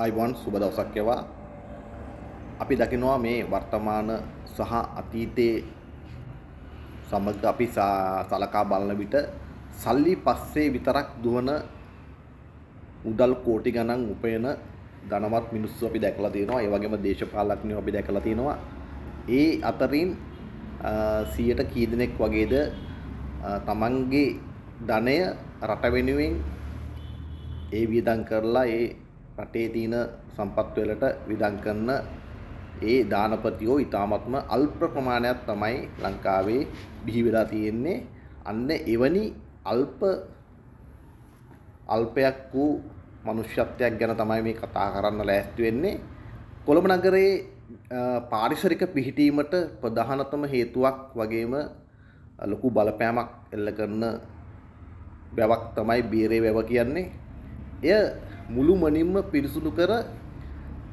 අයිබෝන් සුබ දවසක් වේවා. අපි දකිනවා මේ වර්තමාන සහ අතීතයේ සමග අපි සලකා බලන විට සල්ලි පස්සේ විතරක් දුවන මුදල් කෝටි ගණන් උපයන ධනවත් මිනිස්සු අපි දැකලා තියෙනවා. ඒ වගේම දේශපාලඥයෝ අපි දැකලා තියෙනවා. ඒ අතරින් 100ට කී දෙනෙක් වගේද තමන්ගේ ධනය රට වෙනුවෙන් ඒ වියදම් කරලා ඒ රටේ තියෙන සම්පත් වලට වියදම් කරන ඒ දානපතියෝ ඊටාත්ම අල්ප ප්‍රමාණයක් තමයි ලංකාවේ බිහි වෙලා තියෙන්නේ. අන්න එවැනි අල්පයක් වූ මනුෂ්‍යත්වයක් ගැන තමයි මේ කතා කරන්න ලෑස්ති වෙන්නේ. කොළඹ නගරයේ පාරිසරික පිහිටීමට ප්‍රධානතම හේතුවක් වගේම ලොකු බලපෑමක් එල්ල කරන වැවක් තමයි බීරේ වැව කියන්නේ. එය මුළුමනින්ම පිරිසුදු කර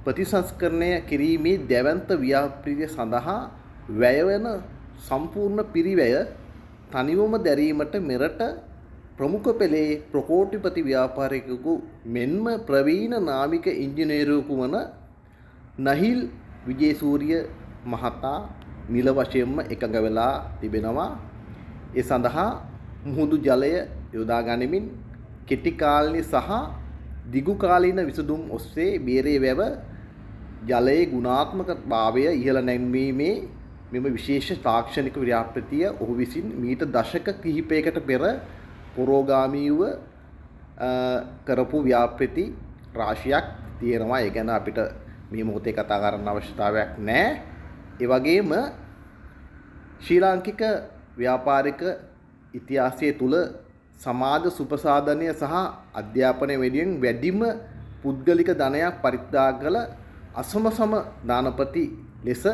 ප්‍රතිසංස්කරණය කිරීමේ දැවැන්ත ව්‍යාපෘතිය සඳහා වැය වෙන සම්පූර්ණ පිරිවැය තනිවම දැරීමට මෙරට ප්‍රමුඛ පෙළේ ප්‍රකෝටිපති ව්‍යාපාරිකයෙකු මෙන්ම ප්‍රවීණ නාමික ඉංජිනේරුවෙකු වන නහිල් විජේසූරිය මහතා නිල වශයෙන්ම එකඟ වෙලා තිබෙනවා. ඒ සඳහා මුහුදු ජලය යොදා ගනිමින් කෙටි කාලීන සහ දිගු කාලීන විසඳුම් ඔස්සේ බීරේ වැව ජලයේ ගුණාත්මක භාවය ඉහළ නැංවීමේ මෙම විශේෂ තාක්ෂණික ව්‍යාපෘතිය ඔහු විසින් මීට දශක කිහිපයකට පෙර පුරෝගාමීව කරපු ව්‍යාපෘති රාශියක් තියෙනවා. ඒ ගැන අපිට මේ මොහොතේ කතා කරන්න අවශ්‍යතාවයක් නැහැ. ඒ වගේම ශ්‍රී ලාංකික ව්‍යාපාරික ඉතිහාසයේ තුල සමාජ සුපසාධනය සහ අධ්‍යාපනය වෙනුවෙන් වැඩිම පුද්ගලික ධනයක් පරිත්‍යාග කළ අසමසම දානපති ලෙස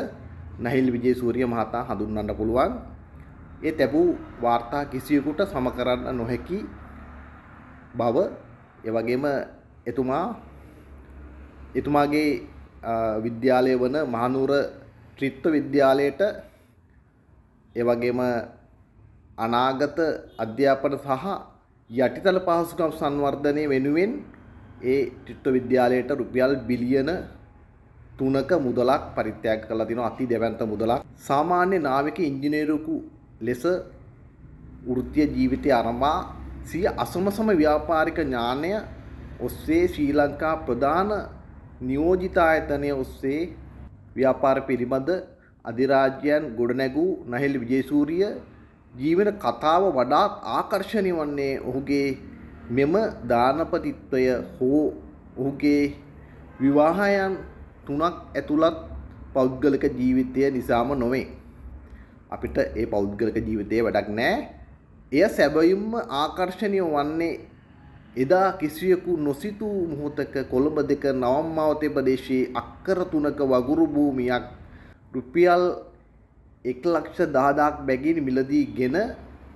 නහිල් විජේසූරිය මහතා හඳුන්වන්න පුළුවන්. ඒ ලැබූ වාර්තා කිසියෙකුට සම කරන්න නොහැකි බව, ඒ වගේම එතුමාගේ විද්‍යාලය වන මහනුවර ත්‍රිත්ව විද්‍යාලයට ඒ වගේම අනාගත අධ්‍යාපන සහ යටිතල පහසුකම් සංවර්ධනය වෙනුවෙන් ඒ ත්‍රිත්ව විද්‍යාලයට රුපියල් බිලියන 3ක මුදලක් පරිත්‍යාග කළා තිනවා. අති දැවැන්ත මුදලක්. සාමාන්‍ය නාවික ඉංජිනේරුවෙකු ලෙස වෘත්තීය ජීවිතය ආරම්භා සිය අසමසම ව්‍යාපාරික ඥානය ඔස්සේ ශ්‍රී ලංකා ප්‍රධාන නියෝජිත ආයතනය ඔස්සේ ව්‍යාපාර පිළිබඳ අධිරාජ්‍යයන් ගොඩනැගූ නහිල් විජේසූරිය ජීවන කතාව වඩාත් ආකර්ෂණීය වන්නේ ඔහුගේ මෙම දානපතිත්වය හෝ ඔහුගේ විවාහයන් 3ක් ඇතුළත් පෞද්ගලික ජීවිතය නිසාම නොවේ. අපිට ඒ පෞද්ගලික ජීවිතයේ වැඩක් නැහැ. එය සැබවින්ම ආකර්ෂණීය වන්නේ එදා කිසියෙකු නොසිතූ මොහොතක කොළඹ දෙක නවම්මාවතේ ප්‍රදේශයේ අක්කර 3ක වගුරු භූමියක් රුපියල් 1,10,000ක් බැගින් මිලදීගෙන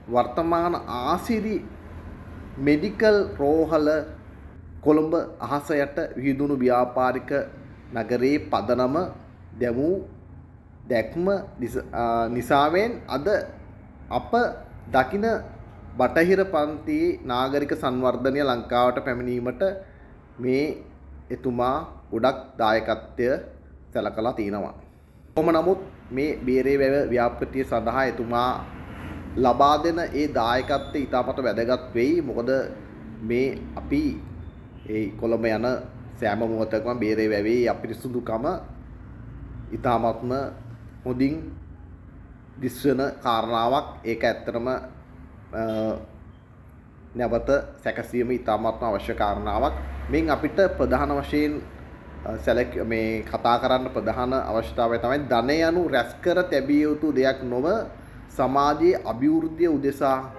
වර්තමාන ආසිරි මෙඩිකල් රෝහල කොළඹ අහස යට විහිදුණු ව්‍යාපාරික නගරයේ පදනම දැමූ දැක්ම නිසාවෙන් අද අප දකින බටහිර පන්තියේ නාගරික සංවර්ධනය ලංකාවට පැමිණීමට මේ එතුමා ගොඩක් දායකත්වය සැලකලා තිනවා. කොහොම නමුත් මේ බීරේ වැව ව්‍යාපෘතිය සඳහා එතුමා ලබා දෙන ඒ දායකත්වය ඉතාමත් වැදගත් වෙයි. මොකද මේ අපි ඒ කොළඹ යන සෑම මොහොතකම බීරේ වැවේ අපිරිසුදුකම ඉතාමත්ම හොඳින් දිස්වන කාරණාවක්. ඒක ඇත්තටම නැවත සැකසීම ඉතාමත්ම අවශ්‍ය කාරණාවක්. මෙන් අපිට ප්‍රධාන වශයෙන් මේ කතා කරන්න ප්‍රධාන අවශ්‍යතාවය තමයි ධනය යනු රැස් කර තැබිය යුතු දෙයක් නොව සමාජයේ අභිවෘද්ධිය උදෙසා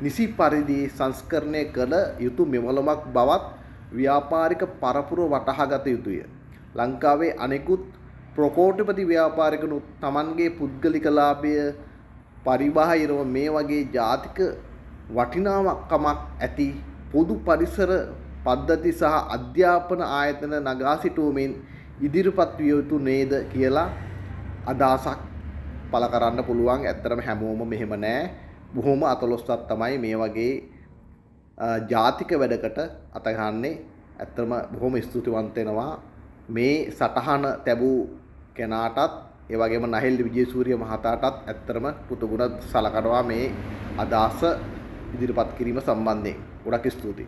නිසි පරිදි සංස්කරණය කළ යුතු මෙවලමක් බවත් ව්‍යාපාරික පරපුර වටහාගත යුතුය. ලංකාවේ අනෙකුත් ප්‍රකෝටිපති ව්‍යාපාරිකනුත් Tamanගේ පුද්ගලික ලාභය පරිබාහිරව මේ වගේ ජාතික වටිනාකමක් ඇති පොදු පරිසර පද්ධති සහ අධ්‍යාපන ආයතන නගා සිටුවමින් ඉදිරිපත් විය යුතු නේද කියලා අදහසක් පළ කරන්න පුළුවන්. ඇත්තටම හැමෝම මෙහෙම නෑ. බොහොම අතලොස්සක් තමයි මේ වගේ ජාතික වැඩකට අත ගන්නේ. ඇත්තම බොහොම ස්තුතිවන්ත වෙනවා මේ සටහන තැබූ කෙනාටත් ඒ වගේම නහෙල් විජේසූරිය මහතාටත් ඇත්තටම කෘතගුණ සලකනවා මේ අදහස ඉදිරිපත් කිරීම සම්බන්ධයෙන්. ගොඩක් ස්තුතියි.